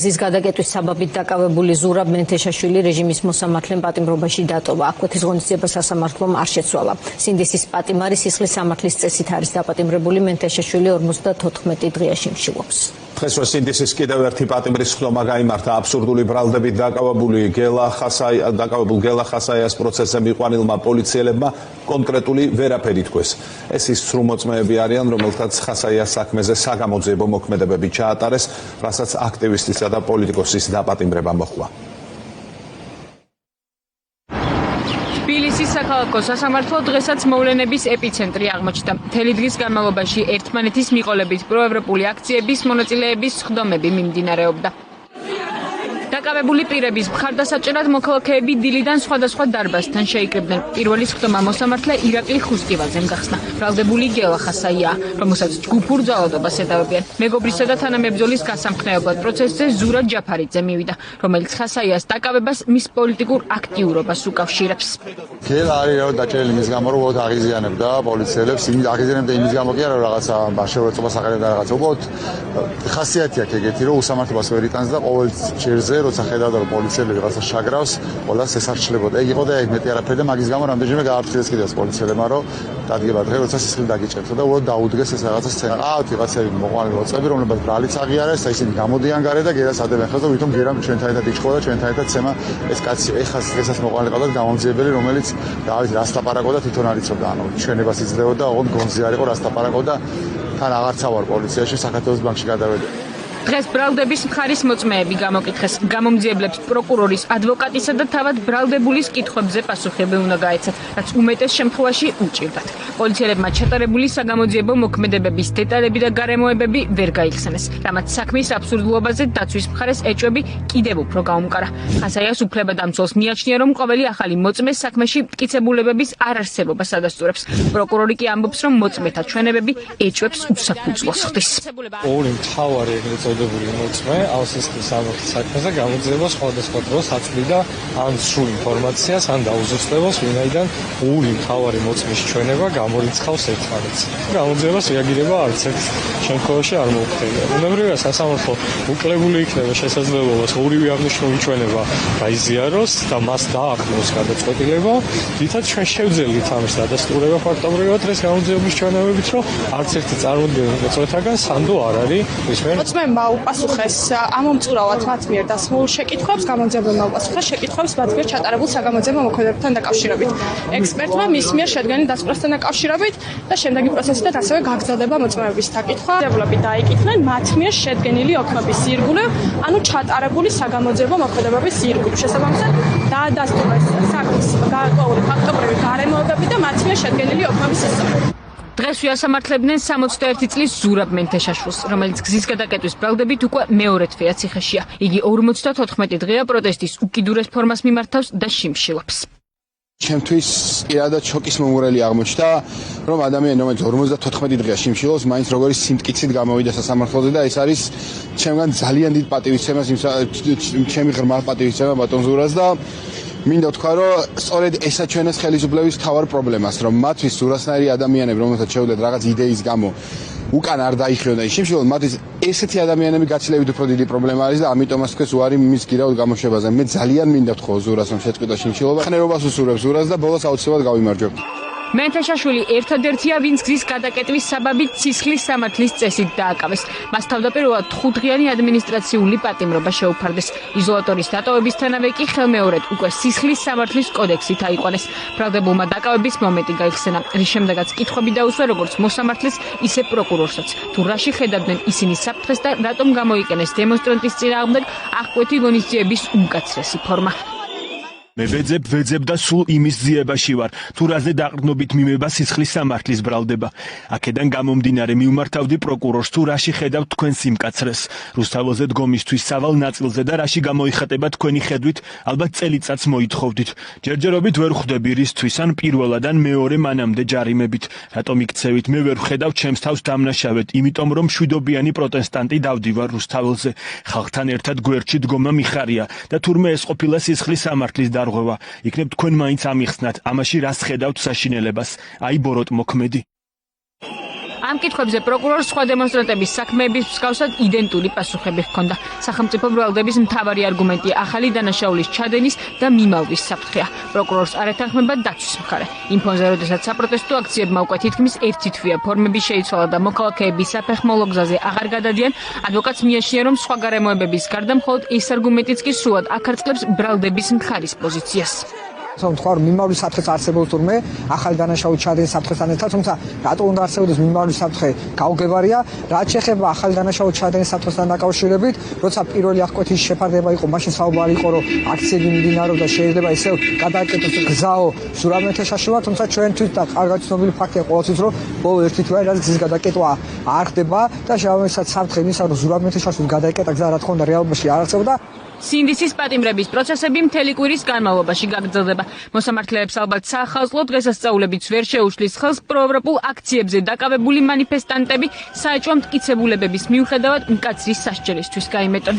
ზის გადაკეტვის საბაბით დაკავებული ზურაბ მენთეშაშვილი რეჟიმის მოსამართლემ პატიმრობაში დატოვა. აქვეთის ღონისძიება სასამართლომ არ შეცვალა. სინდისის პატიმარი სისხლის სამართლის წესით არის დაპატიმრებული. მენთეშაშვილი 54 დღეა შიმშილობს. დღესვე სინდისის კიდევ ერთი პატიმრის ხდომა გაიმართა. აბსურდული ბრალდებით დაკავებულ გელა ხასაიას პროცესზე მიყვანილმა პოლიციელებმა კონკრეტული ვერაფერი თქვეს. ეს ის სრულმოწმეები არიან, რომელთაც ხასაიას საქმეზე საგამოძიებო მოქმედებები ჩაატარეს, რასაც აქტივისტისა და პოლიტიკოსის დაპატიმრება მოჰყვა. თბილისის საქალაქო სასამართლო დღესაც მოვლენების ეპიცენტრი აღმოჩნდა. მთელი დღის განმავლობაში ერთმანეთის მიყოლებით პროევროპული აქციების მონაწილეების ხდომები მიმდინარეობდა. დაკავებული პირების მხარდასაჭერად მოქალაქეები დილიდან სხვადასხვა დარბაზთან შეიკრიბნენ. პირველი ხდომა მოსამართლე ირაკლი ხუსტივაძემ გახსნა. ბრალდებული გელა ხასაია, რომელსაც ჯგუფურ ძალადობას ედავებიან. მეგობრისა და თანამებრძოლის გასამხნეებლად პროცესზე ზურაბ ჯაფარიძე მივიდა, რომელიც ხასაიას დაკავებას მის პოლიტიკურ აქტიურობას უკავშირებს. გელა არის რა დაჭერილი მის გამო რომ აღიზიანებდა პოლიციელებს, აღიზიანებდა იმის გამო კი არა რაღაცა შეურაცხყოფას აყენებდა რაღაცა. უბრალოდ ხასიათი აქვს ეგეთი, რომ უსამართლობას ვერ იტანს და ყოველ ჯერზე როცა ხედავდა რომ პოლიციელი რაღაცა შაგრავს, ყველას ესარჩლებოდა. ეგ იყო და ეგ მეტი არაფერი და მაგის გამო რამდენჯერმე გააფრთხილეს კიდეც პოლიციელებმა, რომ დადგება დღე, როცა სისხლი დაგიჭერდა და უბრალოდ დაუდგეს ეს რაღაცა სცენა. ყავთ ვიღაცები მოყვანილი ლოცვები, რომლებსაც ბრალიც აღიარეს და ისინი გამოდიან გარეთ და გერას ადებენ ხელს და ვითომ გერამ ჩვენთან ერთად იჭყო და ჩვენთან ერთად ცემა ეს კაცი ეხა დღესაც მოყვანილი ყავდა გამომძიებელი, რომელიც დავით რას ლაპარაკობდა თვითონ არ იცოდა, ანუ ჩვენებას იძლეოდა, ოღონდ გონზე არ იყო რას ლაპარაკობდა, თან აღარცა ვარ პოლიციაში, საქართველოს ბანკში გადავედი. დღეს ბრალდების მხარის მოწმეები გამოკითხეს. გამომძიებლებს პროკურორის, ადვოკატისა და თავად ბრალდებულის კითხვებზე პასუხები უნდა გაეცათ, რაც უმეტეს შემთხვევაში უჭირდათ. პოლიციელებმა ჩატარებული საგამოძიებო მოქმედებების დეტალები და გარემოებები ვერ გაიხსენეს, რამაც საქმის აბსურდულობაზე დაცვის მხარეს ეჭვები კიდევ უფრო გაუმკარა. ხასაიას უფლებადამცველს მიაჩნია, რომ ყოველი ახალი მოწმე საქმეში მტკიცებულებების არარსებობას ადასტურებს. პროკურორი კი ამბობს, რომ მოწმეთა ჩვენებები ეჭვებს უსაფუძვლოს ხდის. ორი მთავარი წოდებული მოწმე ავსისხლის სამართლის საქმეზე გამოძიება სხვადასხვა დროს აწვდიდა ან სრულ ინფორმაციას, ან დაუზუსტებელს, ვინაიდან ორი მთავარი მოწმის ჩვენება გამორიცხავს ერთმანეთს. გამოძიებას რეაგირება არც ერთ შემთხვევაში არ მოუხდება. ბუნებრივია სასამართლო უკლებული იქნება შესაძლებლობას ორივე აღნიშნული ჩვენება გაიზიაროს და მას დააყნოს გადაწყვეტილება, რითაც ჩვენ შევძელით ამის დადასტურება ფაქტობრივად დღეს გამოძიების ჩვენებებით, რომ არც ერთი წარმოდგენილ მოწმეთაგან სანდო არ არის ის მე უპასუხეს ამომწურავად მათ მიერ დასმულ შეკითხვებს, გამომძიებელმა უპასუხა შეკითხვებს მათ მიერ ჩატარებულ საგამოძიებო მოქმედებებთან დაკავშირებით. ექსპერტმა მის მიერ შედგენილ დასკვნასთან დაკავშირებით და შემდეგი პროცესიდან ასევე გაგრძელდება მოწმეების დაკითხვა. დევლები დაიკითხნენ მათ მიერ შედგენილი ოქმების ირგვლივ, ანუ ჩატარებული საგამოძიებო მოქმედებების ირგვლივ. შესაბამისად, დაადასტურეს საქმის გარკვეული ფაქტობრივი გარემოებები და მათ მიერ შედგენილი ოქმების ისტორია. დღეს ვიასამართლებდნენ 61 წლის ზურაბ მენთეშაშვილს, რომელიც გზის გადაკეტვის ბრალდებით უკვე მეორე თვეა ციხეშია. იგი 54 დღეა პროტესტის უკიდურეს ფორმას მიმართავს და შიმშილობს. ჩემთვის პირადად შოკის მომურელი აღმოჩნდა, რომ ადამიანი, რომელიც 54 დღეა შიმშილობს, მაინც როგორი სიმტკიცით გამოვიდა სასამართლოზე და ეს არის ჩემგან ძალიან დიდ პატივისცემას, ჩემი ღრმა პატივისცემა ბატონ ზურაბს და მინდა ვთქვა, რომ სწორედ ესა ჩვენს ხელისუფლების მთავარ პრობლემას, რომ მათთვის ზურაბსნაირი ადამიანები, რომელსაც შეუძლიათ რაღაც იდეის გამო უკან არ დაიხიონ და შიმშილონ, მათთვის ესეთი ადამიანები გაცილებით უფრო დიდი პრობლემა არის და ამიტომაც თქვეს უარი მის გირავ გამოშვებაზე. მე ძალიან მინდა ვთქვა ზურაბს, რომ შეწყვიტა შიმშილობა, ხნერობას უსურვებს ზურაბს და ბოლოს აუცილებლად გავიმარჯვებთ. მენთეშაშვილი ერთადერთია, ვინც გზის გადაკეტვის საბაბით სისხლის სამართლის წესით დააკავეს. მას თავდაპირველად 5 დღიანი ადმინისტრაციული პატიმრობა შეუფარდეს. იზოლატორის დატოვებისთანავე კი ხელმეორედ უკვე სისხლის სამართლის კოდექსით აიყვანეს. ბრალდებულმა დაკავების მომენტი გაიხსენა, რის შემდეგაც კითხვები დაუსვა როგორც მოსამართლეს, ისე პროკურორსაც. თუ რაში ხედავდნენ ისინი საფრთხეს და რატომ გამოიყენეს დემონსტრანტის წინააღმდეგ აღკვეთი ღონისძიების უმკაცრესი ფორმა. მე ვეძებ და სულ იმის ძიებაში ვარ, თუ რაზე დაყრდნობით მიმება სისხლის სამართლის ბრალდება. აქედან გამომდინარე მივმართავდი პროკურორს, თუ რაში ხედავთ თქვენ სიმკაცრეს. რუსთაველზე დგომისთვის სავალ ნაწილზე და რაში გამოიხატება თქვენი ხედვით, ალბათ წელიწადს მოითხოვდით. ჯერჯერობით ვერ ხვდები რისთვის ან პირველად ან მეორე მანამდე ჯარიმებით. რატომ იქცევით, მე ვერ ვხედავ ჩემს თავს დამნაშავედ, იმიტომ რომ მშვიდობიანი პროტესტანტი დავდივარ რუსთაველზე. ხალხთან ერთად გვერდში დგომა მიხარია და თურმე ეს ყოფილა სისხლის სამართლის დარღვევა. იქნებ თქვენ მაინც ამიხსნათ, ამაში რას ხედავთ საშინელებას? აი ბოროტ მოქმედი. ამ კითხვებზე პროკურორს სხვა დემონსტრანტების საქმეების მსგავსად იდენტური პასუხები ჰქონდა. სახელმწიფო ბრალდების მთავარი არგუმენტი ახალი დანაშაულის ჩადენის და მიმალვის საფრთხეა. პროკურორს არ ეთანხმება დაცვის მხარე. იმ ფონზე, როდესაც საპროტესტო აქციებმა უკვე თითქმის ერთი თვეა ფორმები შეიცვალა და მოქალაქეები საფეხმავლო გზაზე აღარ გადადიან, ადვოკატს მიაშია, რომ სხვა გარემოებების გარდა მხოლოდ ეს არგუმენტიც კი სრულად აქარწყლებს ბრალდების მხარის პოზიციას. თქვა რომ მიმავლის საფრთხეც არსებობს თურმე ახალი დანაშაულის ჩადენის საფრთხესთან ერთად, თუმცა რატო უნდა არსებობდეს მიმავლის საფრთხე გაუგებარია, რაც შეეხება ახალი დანაშაულის ჩადენის საფრთხესთან დაკავშირებით, როცა პირველი აღკვეთის შეფარდება იყო, მაშინ საუბარი იყო, რომ აქციები მიმდინარეობდა, შეიძლება ისევ გადააკეთოს გზაო ზურაბ-მეთეშაშილა, თუმცა ჩვენთვის და კარგად ცნობილი ფაქტია ყოველთვის, რომ ბოლო ერთი თვეა რაც გზის გადაკეტვა არ ხდება და შემოვისაც საფრთხე იმისა, რომ ზურაბ-მეთეშაშვილს გადაეკეტა გზა, რა თქმა უნდა რეალობაში არ არსებობდა. სინდისის პატიმრების პროცესები მთელი კვირის განმავლობაში გაგრძელდება. მოსამართლეებს ალბათ საახალწლო დღესასწაულებიც ვერ შეუშლის ხელს პროევროპულ აქციებზე დაკავებული მანიფესტანტები საეჭვო მტკიცებულებების მიუხედავად მკაცრი სასჯელისთვის გაიმეტონ.